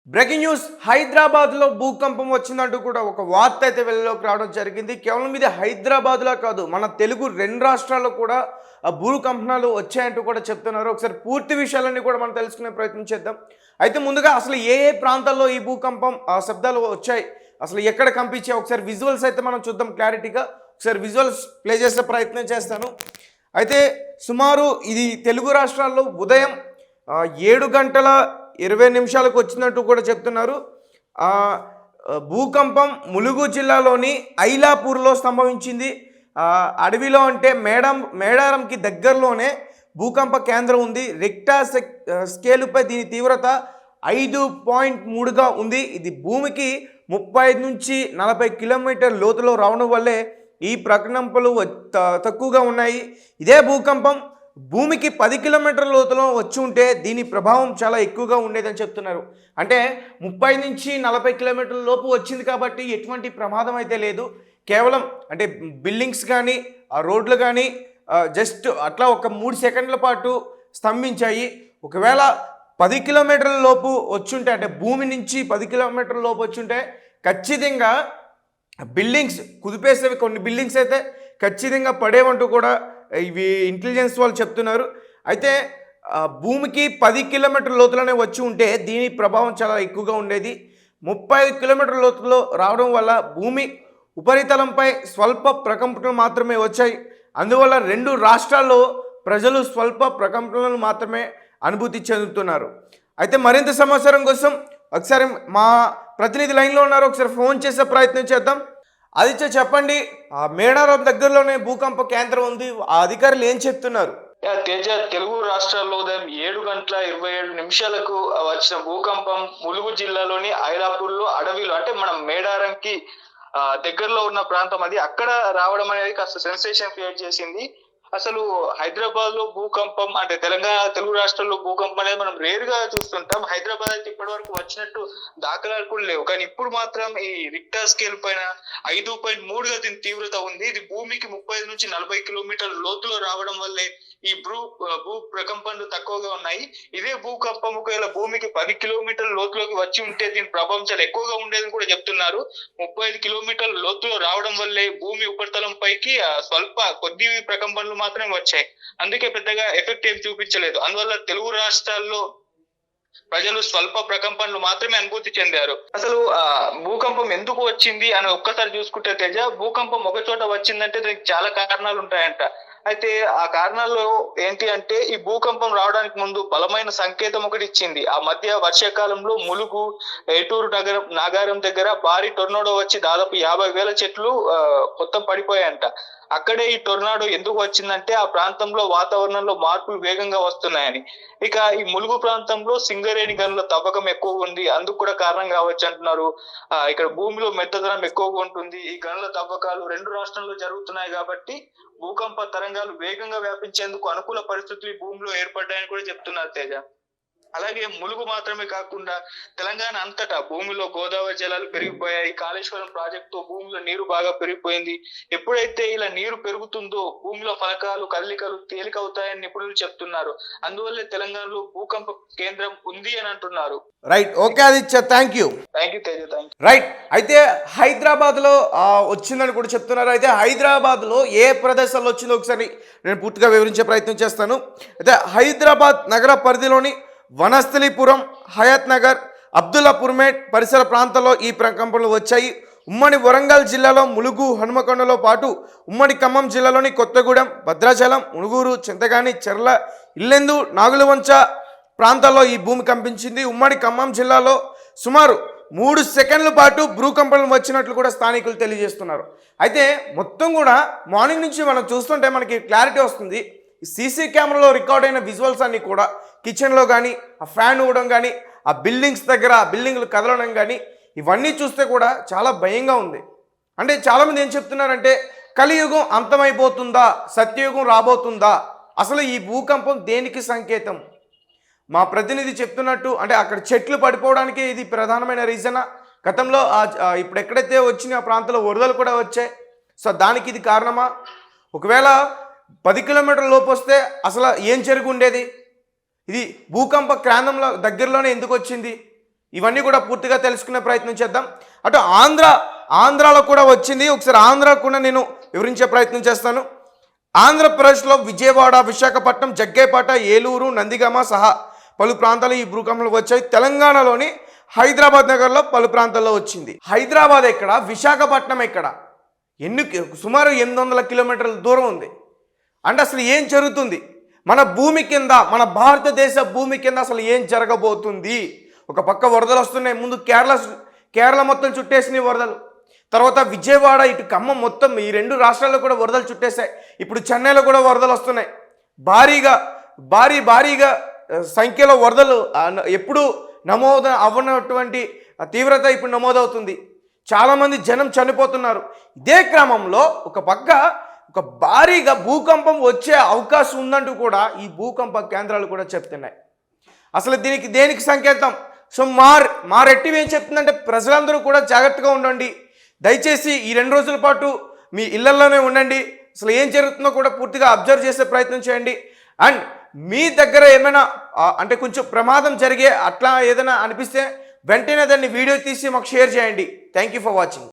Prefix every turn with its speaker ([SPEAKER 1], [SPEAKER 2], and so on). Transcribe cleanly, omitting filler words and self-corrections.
[SPEAKER 1] Breaking news హైదరాబాద్లో భూకంపం వచ్చిందంటూ కూడా ఒక వార్త అయితే వెలుగులోకి రావడం జరిగింది. కేవలం ఇది హైదరాబాద్లో కాదు, మన తెలుగు రెండు రాష్ట్రాల్లో కూడా ఆ భూకంపనాలు వచ్చాయంటూ కూడా చెప్తున్నారు. ఒకసారి పూర్తి విషయాలన్నీ కూడా మనం తెలుసుకునే ప్రయత్నం చేద్దాం. అయితే ముందుగా అసలు ఏ ఏ ప్రాంతాల్లో ఈ భూకంపం శబ్దాలు వచ్చాయి, అసలు ఎక్కడ కంపించాయి, ఒకసారి విజువల్స్ అయితే మనం చూద్దాం క్లారిటీగా. ఒకసారి విజువల్స్ ప్లే చేసే ప్రయత్నం చేస్తాను. అయితే సుమారు ఇది తెలుగు రాష్ట్రాల్లో ఉదయం 7 గంటల 20 నిమిషాలకు వచ్చినట్టు కూడా చెప్తున్నారు. భూకంపం ములుగు జిల్లాలోని ఐలాపూర్లో సంభవించింది. అడవిలో అంటే మేడారంకి దగ్గరలోనే భూకంప కేంద్రం ఉంది. రిక్టర్ స్కేలుపై దీని తీవ్రత 5.3గా ఉంది. ఇది భూమికి 35 నుంచి 40 కిలోమీటర్ లోతులో రావడం వల్లే ఈ ప్రకంపనలు తక్కువగా ఉన్నాయి. ఇదే భూకంపం భూమికి 10 కిలోమీటర్ల లోతులో వచ్చి ఉంటే దీని ప్రభావం చాలా ఎక్కువగా ఉండేదని చెప్తున్నారు. అంటే 30 నుంచి 40 కిలోమీటర్ల లోపు వచ్చింది కాబట్టి ఎటువంటి ప్రమాదం అయితే లేదు. కేవలం అంటే బిల్డింగ్స్ కానీ ఆ రోడ్లు కానీ జస్ట్ అట్లా ఒక 3 సెకండ్ల పాటు స్తంభించాయి. ఒకవేళ 10 కిలోమీటర్ల లోపు వచ్చుంటే, అంటే భూమి నుంచి 10 కిలోమీటర్ల లోపు వచ్చుంటే ఖచ్చితంగా బిల్డింగ్స్ కుదిపేసేవి, కొన్ని బిల్డింగ్స్ అయితే ఖచ్చితంగా పడేవంటూ కూడా ఇవి ఇంటెలిజెన్స్ వాళ్ళు చెప్తున్నారు. అయితే భూమికి 10 కిలోమీటర్ల లోతులోనే వచ్చి ఉంటే దీని ప్రభావం చాలా ఎక్కువగా ఉండేది. 30 కిలోమీటర్ల లోతులో రావడం వల్ల భూమి ఉపరితలంపై స్వల్ప ప్రకంపనలు మాత్రమే వచ్చాయి. అందువల్ల రెండు రాష్ట్రాల్లో ప్రజలు స్వల్ప ప్రకంపనలను మాత్రమే అనుభూతి చెందుతున్నారు. అయితే మరింత సమాచారం కోసం ఒకసారి మా ప్రతినిధి లైన్లో ఉన్నారు, ఒకసారి ఫోన్ చేసే ప్రయత్నం చేద్దాం. ఆదిత్య, చెప్పండి, మేడారం దగ్గరలోనే భూకంప కేంద్రం ఉంది, ఆ అధికారులు ఏం చెప్తున్నారు?
[SPEAKER 2] తేజ, తెలుగు రాష్ట్రాల్లో ఉదయం 7 గంటల 27 నిమిషాలకు వచ్చిన భూకంపం ములుగు జిల్లాలోని ఐలాపూర్లో అడవిలో, అంటే మనం మేడారంకి దగ్గరలో ఉన్న ప్రాంతం అది. అక్కడ రావడం అనేది కాస్త సెన్సేషన్ క్రియేట్ చేసింది. అసలు హైదరాబాద్ లో భూకంపం, అంటే తెలుగు రాష్ట్రాల్లో భూకంపం అనేది మనం రేర్ గా చూస్తుంటాం. హైదరాబాద్ అయితే ఇప్పటి వరకు వచ్చినట్టు దాఖలాలు కూడా లేవు. కానీ ఇప్పుడు మాత్రం ఈ రిక్టర్ స్కేల్ పైన 5.3గా దీని తీవ్రత ఉంది. ఇది భూమికి 35 నుంచి 40 కిలోమీటర్ల లోతులో రావడం వల్లే ఈ భూ ప్రకంపనలు తక్కువగా ఉన్నాయి. ఇదే భూకంపం ఒకవేళ భూమికి 10 కిలోమీటర్ల లోతులోకి వచ్చి ఉంటే దీని ప్రభావం చాలా ఎక్కువగా ఉండేదని కూడా చెప్తున్నారు. 35 కిలోమీటర్ల లోతులో రావడం వల్లే భూమి ఉపరితలం పైకి కొద్ది ప్రకంపనలు మాత్రమే వచ్చాయి. అందుకే పెద్దగా ఎఫెక్ట్ ఏం చూపించలేదు. అందువల్ల తెలుగు రాష్ట్రాల్లో ప్రజలు స్వల్ప ప్రకంపనలు మాత్రమే అనుభూతి చెందారు. అసలు భూకంపం ఎందుకు వచ్చింది అని ఒక్కసారి చూసుకుంటే తేజ, భూకంపం ఒక చోట వచ్చిందంటే దానికి చాలా కారణాలు ఉంటాయంట. అయితే ఆ కారణాల్లో ఏంటి అంటే, ఈ భూకంపం రావడానికి ముందు బలమైన సంకేతం ఒకటి ఇచ్చింది. ఆ మధ్య వర్షాకాలంలో ములుగు, ఏటూరు నాగారం దగ్గర భారీ టొర్నాడో వచ్చి దాదాపు 50,000 చెట్లు మొత్తం పడిపోయాయంట. అక్కడే ఈ టొర్నాడో ఎందుకు వచ్చిందంటే, ఆ ప్రాంతంలో వాతావరణంలో మార్పులు వేగంగా వస్తున్నాయని. ఇక ఈ ములుగు ప్రాంతంలో సింగరేణి గనుల తవ్వకం ఎక్కువ ఉంది, అందుకు కూడా కారణం కావచ్చు అంటున్నారు. ఇక్కడ భూమిలో మెత్తదనం ఎక్కువగా ఉంటుంది. ఈ గనుల తవ్వకాలు రెండు రాష్ట్రాల్లో జరుగుతున్నాయి కాబట్టి భూకంప తరంగాలు వేగంగా వ్యాపించేందుకు అనుకూల పరిస్థితులు ఈ భూమిలో ఏర్పడ్డాయని కూడా చెప్తున్నారు తేజ. అలాగే ములుగు మాత్రమే కాకుండా తెలంగాణ అంతటా భూమిలో గోదావరి జలాలు పెరిగిపోయాయి. కాళేశ్వరం ప్రాజెక్టు భూమిలో నీరు బాగా పెరిగిపోయింది. ఎప్పుడైతే ఇలా నీరు పెరుగుతుందో భూమిలో ఫలకాలు కదలికలు తేలికవుతాయని నిపుణులు చెప్తున్నారు. అందువల్లే తెలంగాణలో భూకంప కేంద్రం ఉంది అని అంటున్నారు.
[SPEAKER 1] Right, okay Aditya, thank you
[SPEAKER 2] Teja, thank you.
[SPEAKER 1] Right, అయితే హైదరాబాద్లో వచ్చిందని కూడా చెప్తున్నారు. అయితే హైదరాబాద్లో ఏ ప్రదేశాల్లో వచ్చిందో ఒకసారి నేను పూర్తిగా వివరించే ప్రయత్నం చేస్తాను. అయితే హైదరాబాద్ నగర పరిధిలోని వనస్థలిపురం, హయత్ నగర్, అబ్దుల్లాపూర్మేట్ పరిసర ప్రాంతాల్లో ఈ ప్రకంపనలు వచ్చాయి. ఉమ్మడి వరంగల్ జిల్లాలో ములుగు, హనుమకొండలో పాటు ఉమ్మడి ఖమ్మం జిల్లాలోని కొత్తగూడెం, భద్రాచలం, మునుగూరు, చింతగాని, చెర్ల, ఇల్లెందు, నాగులవంచ ప్రాంతాల్లో ఈ భూమి కంపించింది. ఉమ్మడి ఖమ్మం జిల్లాలో సుమారు 3 సెకండ్ల పాటు భూకంపనలు వచ్చినట్లు కూడా స్థానికులు తెలియజేస్తున్నారు. అయితే మొత్తం కూడా మార్నింగ్ నుంచి మనం చూస్తుంటే మనకి క్లారిటీ వస్తుంది. సీసీ కెమెరాలో రికార్డ్ అయిన విజువల్స్ అన్నీ కూడా కిచెన్లో కానీ, ఆ ఫ్యాన్ ఊడడం కానీ, ఆ బిల్డింగ్స్ దగ్గర ఆ బిల్డింగ్లు కదలడం కానీ, ఇవన్నీ చూస్తే కూడా చాలా భయంగా ఉంది. అంటే చాలామంది ఏం చెప్తున్నారంటే, కలియుగం అంతమైపోతుందా, సత్యయుగం రాబోతుందా, అసలు ఈ భూకంపం దేనికి సంకేతం? మా ప్రతినిధి చెప్తున్నట్టు అంటే అక్కడ చెట్లు పడిపోవడానికి ఇది ప్రధానమైన రీజనా? గతంలో ఇప్పుడు ఎక్కడైతే వచ్చిన ప్రాంతంలో వరదలు కూడా వచ్చాయి, సో దానికి ఇది కారణమా? ఒకవేళ 10 కిలోమీటర్ల లోపు వస్తే అసలు ఏం జరిగి ఉండేది? ఇది భూకంప కేంద్రంలో దగ్గరలోనే ఎందుకు వచ్చింది? ఇవన్నీ కూడా పూర్తిగా తెలుసుకునే ప్రయత్నం చేద్దాం. అటు ఆంధ్రాలో కూడా వచ్చింది. ఒకసారి ఆంధ్ర కూడా నేను వివరించే ప్రయత్నం చేస్తాను. ఆంధ్రప్రదేశ్లో విజయవాడ, విశాఖపట్నం, జగ్గైపేట, ఏలూరు, నందిగామ సహా పలు ప్రాంతాలు ఈ భూకంపాలు వచ్చాయి. తెలంగాణలోని హైదరాబాద్ నగర్లో పలు ప్రాంతాల్లో వచ్చింది. హైదరాబాద్ ఎక్కడ, విశాఖపట్నం ఎక్కడ, సుమారు 800 కిలోమీటర్ల దూరం ఉంది. అంటే అసలు ఏం జరుగుతుంది మన భూమి కింద, మన భారతదేశ భూమి కింద అసలు ఏం జరగబోతుంది? ఒక పక్క వరదలు వస్తున్నాయి. ముందు కేరళ మొత్తం చుట్టేసినాయి వరదలు. తర్వాత విజయవాడ, ఇటు ఖమ్మం, మొత్తం ఈ 2 రాష్ట్రాల్లో కూడా వరదలు చుట్టేశాయి. ఇప్పుడు చెన్నైలో కూడా వరదలు వస్తున్నాయి. భారీగా సంఖ్యలో వరదలు ఎప్పుడు నమోదు అవ్వనటువంటి తీవ్రత ఇప్పుడు నమోదవుతుంది. చాలామంది జనం చనిపోతున్నారు. ఇదే క్రమంలో ఒక పక్క ఒక భారీగా భూకంపం వచ్చే అవకాశం ఉందంటూ కూడా ఈ భూకంప కేంద్రాలు కూడా చెప్తున్నాయి. అసలు దేనికి సంకేతం? సో మా రెట్టివ్ ఏం చెప్తుందంటే ప్రజలందరూ కూడా జాగ్రత్తగా ఉండండి, దయచేసి ఈ 2 రోజుల పాటు మీ ఇళ్లలోనే ఉండండి, అసలు ఏం జరుగుతుందో కూడా పూర్తిగా అబ్జర్వ్ చేసే ప్రయత్నం చేయండి. అండ్ మీ దగ్గర ఏమైనా అంటే కొంచెం ప్రమాదం జరిగే అట్లా ఏదైనా అనిపిస్తే వెంటనే దాన్ని వీడియో తీసి మాకు షేర్ చేయండి. Thank you for watching.